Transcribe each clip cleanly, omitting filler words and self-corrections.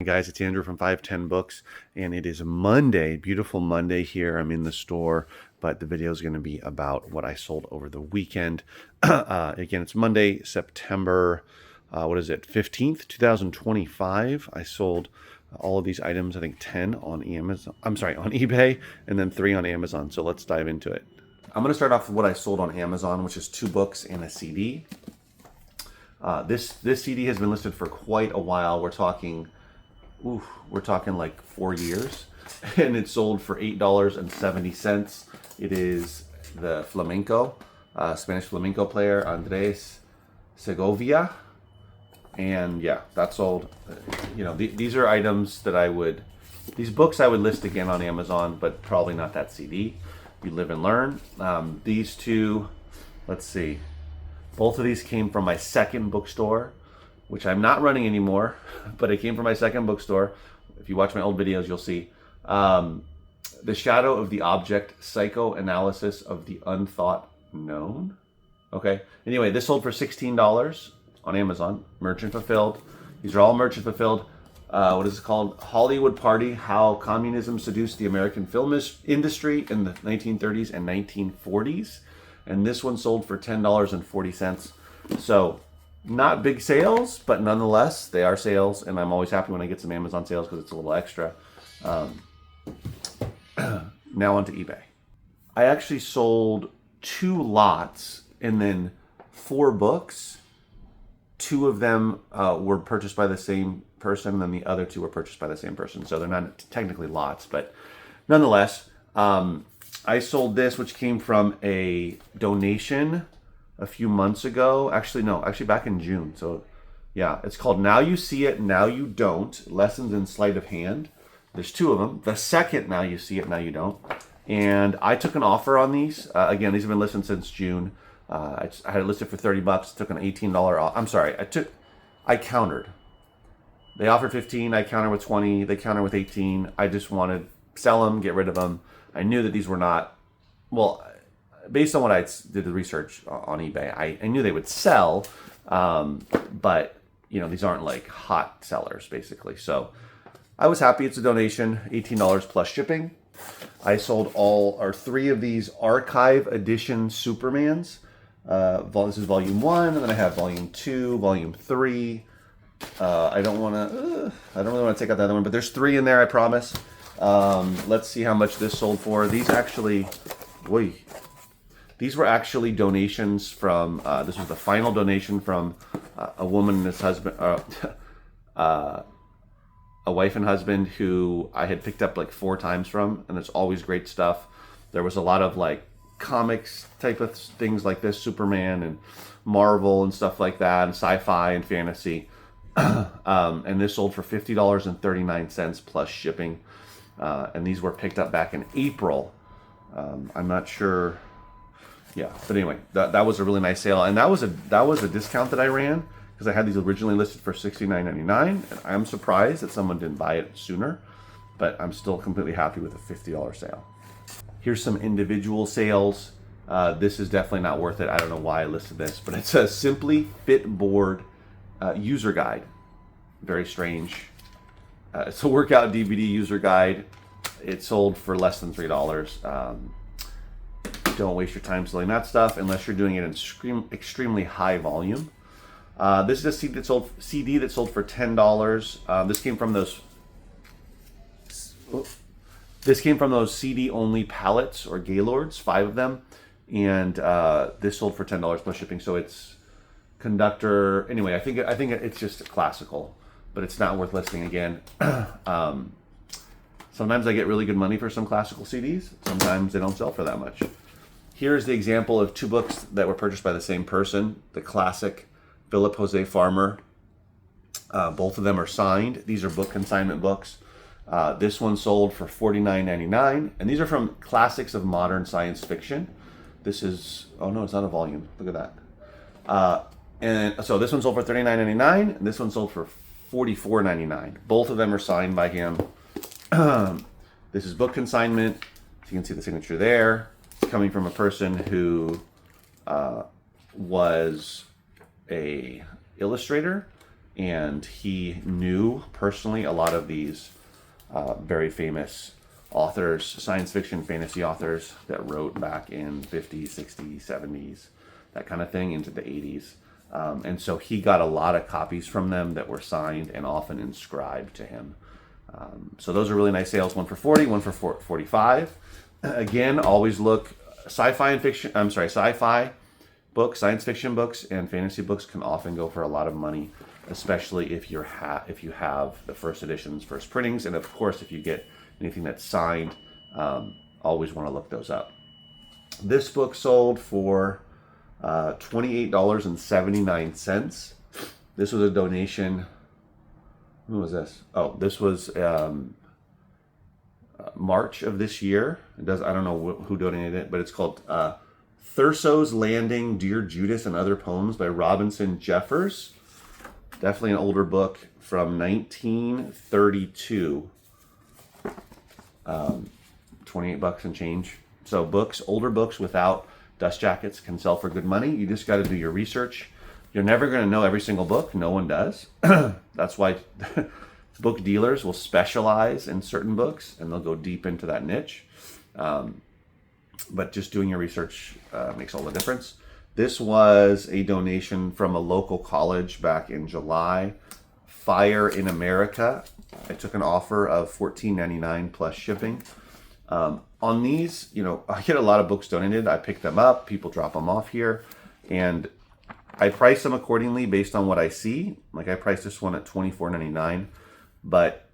Hey guys, it's Andrew from 510 Books, and it is Monday, beautiful Monday here. I'm in the store, but the video is going to be about what I sold over the weekend. Again, it's Monday, September, 15th, 2025. I sold all of these items, I think 10 on Amazon. I'm sorry, on eBay, and then 3 on Amazon. So let's dive into it. I'm going to start off with what I sold on Amazon, which is 2 books and a CD. This CD has been listed for quite a while. We're talking like 4 years, and it sold for $8.70. It is the flamenco, Spanish flamenco player Andres Segovia, and yeah, that sold. These are items that these books I would list again on Amazon, but probably not that CD. You live and learn. These two, let's see, both of these came from my second bookstore, which I'm not running anymore, but it came from my second bookstore. If you watch my old videos, you'll see. The Shadow of the Object, Psychoanalysis of the Unthought Known. Okay, anyway, this sold for $16 on Amazon, merchant fulfilled. These are all merchant fulfilled. What is it called? Hollywood Party, How Communism Seduced the American Film Industry in the 1930s and 1940s. And this one sold for $10.40. So, not big sales, but nonetheless, they are sales, and I'm always happy when I get some Amazon sales because it's a little extra. Now onto eBay. I actually sold 2 lots and then 4 books. 2 of them were purchased by the same person, and then the other 2 were purchased by the same person. So they're not technically lots, but nonetheless, I sold this, which came from a donation a few months ago. Actually back in June. So yeah, it's called Now You See It, Now You Don't, Lessons in Sleight of Hand. There's 2 of them. The second Now You See It, Now You Don't. And I took an offer on these. Again, these have been listed since June. I had it listed for $30, took an $18 off. I'm sorry, I countered. They offered 15, I countered with 20, they countered with 18. I just wanted to sell them, get rid of them. I knew that these were not, well, based on what I did the research on eBay, I knew they would sell, but these aren't like hot sellers basically. So I was happy. It's a donation, $18 plus shipping. I sold 3 of these archive edition Supermans. This is volume 1, and then I have volume 2, volume 3. I don't really want to take out the other one, but there's 3 in there, I promise. Let's see how much this sold for. These were actually donations from, this was the final donation from a woman and his husband, a wife and husband who I had picked up like 4 times from, and it's always great stuff. There was a lot of like comics type of things like this, Superman and Marvel and stuff like that, and sci-fi and fantasy. And this sold for $50.39 plus shipping. And these were picked up back in April. I'm not sure. Yeah, but anyway, that was a really nice sale, and that was a discount that I ran because I had these originally listed for $69.99, and I'm surprised that someone didn't buy it sooner, but I'm still completely happy with a $50 sale. Here's some individual sales. This is definitely not worth it. I don't know why I listed this, but it's a Simply Fit Board user guide. Very strange. It's a workout DVD user guide. It sold for less than $3. Don't waste your time selling that stuff unless you're doing it in extremely high volume. This is a CD that sold for $10. This came from those CD only pallets or Gaylords, 5 of them, and this sold for $10 plus shipping. So it's conductor. Anyway, I think it's just classical, but it's not worth listing again. Sometimes I get really good money for some classical CDs. Sometimes they don't sell for that much. Here's the example of 2 books that were purchased by the same person. The classic Philip Jose Farmer. Both of them are signed. These are book consignment books. This one sold for $49.99, and these are from Classics of Modern Science Fiction. This is, oh no, it's not a volume. Look at that. And so this one sold for $39.99, and this one sold for $44.99. Both of them are signed by him. This is book consignment. So you can see the signature there. It's coming from a person who was a illustrator and he knew personally a lot of these very famous authors, science fiction, fantasy authors that wrote back in 50s, 60s, 70s, that kind of thing, into the 80s. And so he got a lot of copies from them that were signed and often inscribed to him. So those are really nice sales. One for 40, one for 45. Again, always look sci-fi and fiction. I'm sorry, sci-fi books, science fiction books, and fantasy books can often go for a lot of money, especially if you have the first editions, first printings, and of course if you get anything that's signed. Always want to look those up. This book sold for $28.79. This was a donation. When was this? Oh, this was March of this year. I don't know who donated it, but it's called Thurso's Landing, Dear Judas and Other Poems by Robinson Jeffers. Definitely an older book from 1932. $28 and change. So older books without dust jackets can sell for good money. You just got to do your research. You're never going to know every single book. No one does. That's why book dealers will specialize in certain books and they'll go deep into that niche. But just doing your research makes all the difference. This was a donation from a local college back in July. Fire in America. I took an offer of $14.99 plus shipping. On these, I get a lot of books donated. I pick them up. People drop them off here. And I price them accordingly based on what I see. Like I priced this one at $24.99. But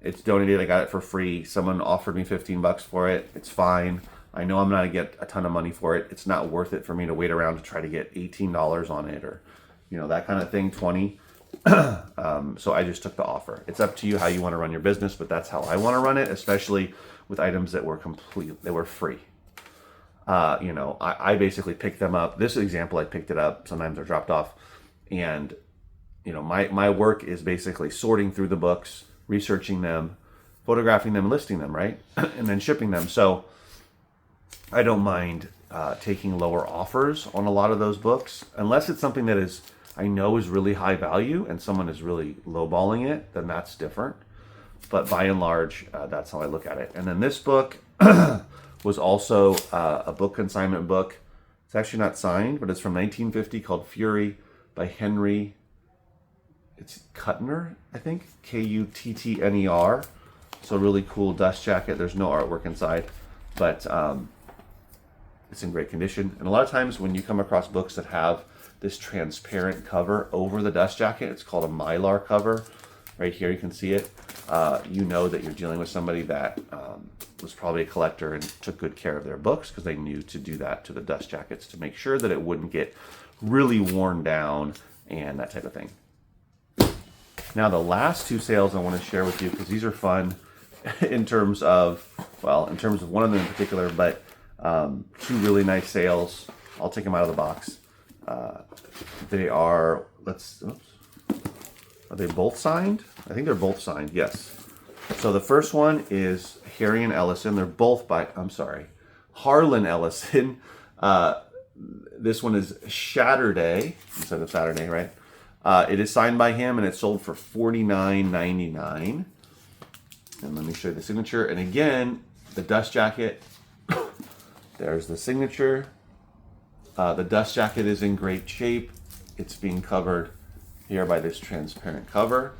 it's donated. I got it for free. Someone offered me $15 for it. It's fine. I know I'm not going to get a ton of money for it. It's not worth it for me to wait around to try to get $18 on it or, that kind of thing, 20. So I just took the offer. It's up to you how you want to run your business, but that's how I want to run it, especially with items that were free. I basically picked them up. This example, I picked it up. Sometimes they're dropped off. And, my work is basically sorting through the books, researching them, photographing them, listing them, right? And then shipping them. So I don't mind taking lower offers on a lot of those books, unless it's something that I know is really high value and someone is really lowballing it, then that's different. But by and large, that's how I look at it. And then this book was also a book consignment book. It's actually not signed, but it's from 1950 called Fury by Henry. It's Kuttner, I think. Kuttner. So really cool dust jacket. There's no artwork inside, but it's in great condition. And a lot of times when you come across books that have this transparent cover over the dust jacket, it's called a Mylar cover. Right here you can see it. You know that you're dealing with somebody that was probably a collector and took good care of their books, because they knew to do that to the dust jackets to make sure that it wouldn't get really worn down and that type of thing. Now the last two sales I want to share with you, because these are fun in terms of one of them in particular, but two really nice sales. I'll take them out of the box. They are, are they both signed? I think they're both signed, yes. So the first one is Harry and Ellison. They're both Harlan Ellison. This one is Shatterday instead of Saturday, right? It is signed by him and it's sold for $49.99. And let me show you the signature. And again, the dust jacket. There's the signature. The dust jacket is in great shape. It's being covered here by this transparent cover,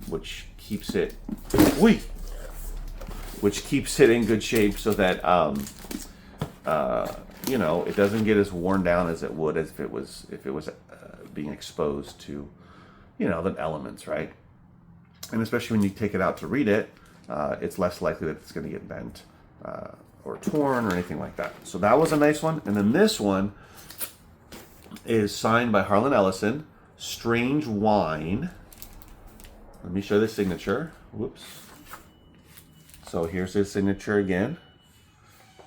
which keeps it in good shape so that it doesn't get as worn down as it would if it was being exposed to the elements, right? And especially when you take it out to read it, it's less likely that it's going to get bent or torn or anything like that. So that was a nice one. And then this one is signed by Harlan Ellison, Strange Wine. Let me show the signature. Whoops. So here's his signature again.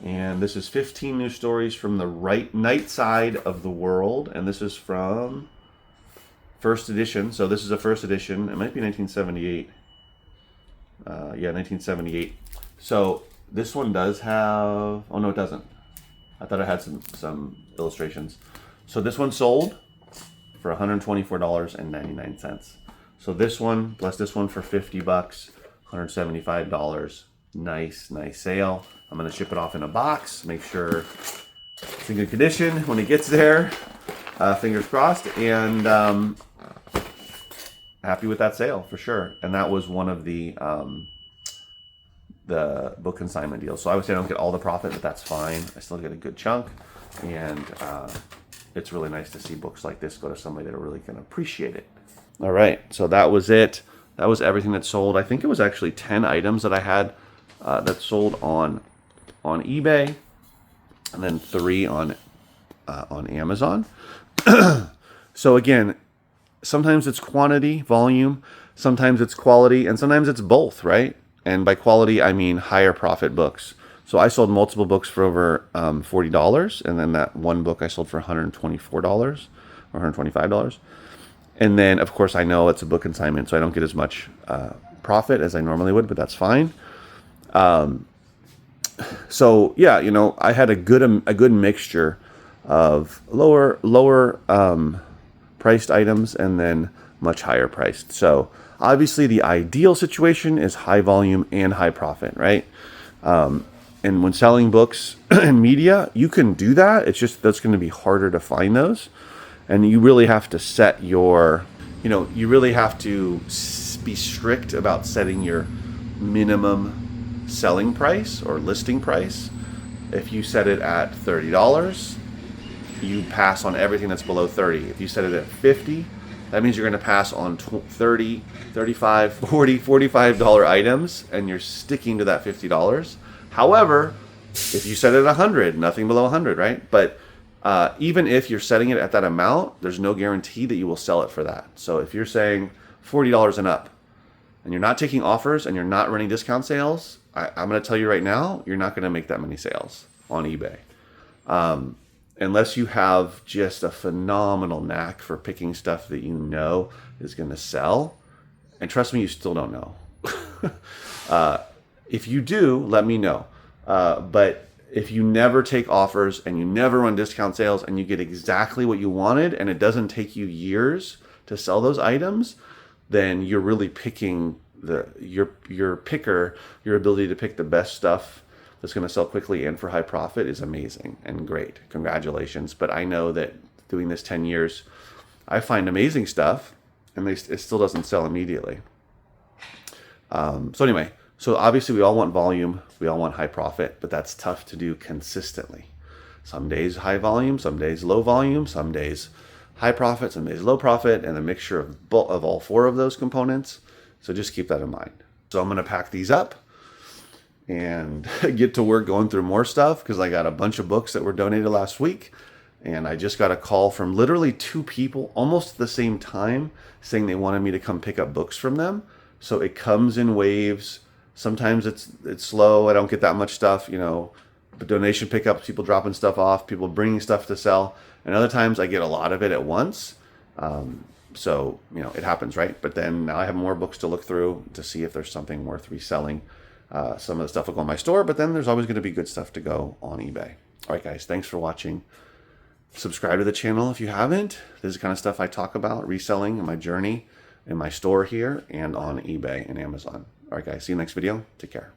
And this is 15 new stories from the night side of the world. And this is from first edition. So this is a first edition. It might be 1978. 1978. So this one does have, oh no, it doesn't. I thought it had some illustrations. So this one sold for $124.99. So this one plus this one for 50 bucks, $175. Nice sale. I'm gonna ship it off in a box, make sure it's in good condition when it gets there. Fingers crossed, and happy with that sale for sure. And that was one of the book consignment deals. So I would say I don't get all the profit, but that's fine. I still get a good chunk, and it's really nice to see books like this go to somebody that really can appreciate it. All right, so that was it. That was everything that sold. I think it was actually 10 items that I had that sold on eBay, and then 3 on Amazon. So again, sometimes it's quantity, volume, sometimes it's quality, and sometimes it's both, right? And by quality, I mean higher profit books. So I sold multiple books for over $40, and then that one book I sold for $124 or $125. And then, of course, I know it's a book consignment, so I don't get as much profit as I normally would, but that's fine. So yeah, you know, I had a good mixture of lower priced items and then much higher priced. So obviously the ideal situation is high volume and high profit, right? And when selling books and media, you can do that. It's just that's going to be harder to find those. And you really have to set your, you really have to be strict about setting your minimum selling price or listing price. If you set it at $30, you pass on everything that's below 30. If you set it at 50, that means you're going to pass on 30, 35, 40, $45 items, and you're sticking to that $50. However, if you set it at 100, nothing below 100, right? But even if you're setting it at that amount, there's no guarantee that you will sell it for that. So if you're saying $40 and up, and you're not taking offers and you're not running discount sales, I'm going to tell you right now, you're not going to make that many sales on eBay. Unless you have just a phenomenal knack for picking stuff that you know is going to sell. And trust me, you still don't know. If you do, let me know. But if you never take offers and you never run discount sales and you get exactly what you wanted and it doesn't take you years to sell those items, then you're really picking your ability to pick the best stuff that's going to sell quickly and for high profit is amazing and great. Congratulations. But I know that doing this 10 years, I find amazing stuff and it still doesn't sell immediately. So anyway, so obviously we all want volume, we all want high profit, but that's tough to do consistently. Some days high volume, some days low volume, some days high profit, some days low profit, and a mixture of all 4 of those components. So just keep that in mind. So I'm going to pack these up and get to work going through more stuff because I got a bunch of books that were donated last week. And I just got a call from literally 2 people almost at the same time saying they wanted me to come pick up books from them. So it comes in waves. Sometimes it's slow. I don't get that much stuff, but donation pickups, people dropping stuff off, people bringing stuff to sell. And other times I get a lot of it at once. So, it happens, right? But then now I have more books to look through to see if there's something worth reselling. Some of the stuff will go in my store, but then there's always going to be good stuff to go on eBay. All right, guys, thanks for watching. Subscribe to the channel if you haven't. This is the kind of stuff I talk about, reselling and my journey in my store here and on eBay and Amazon. All right, guys, see you next video. Take care.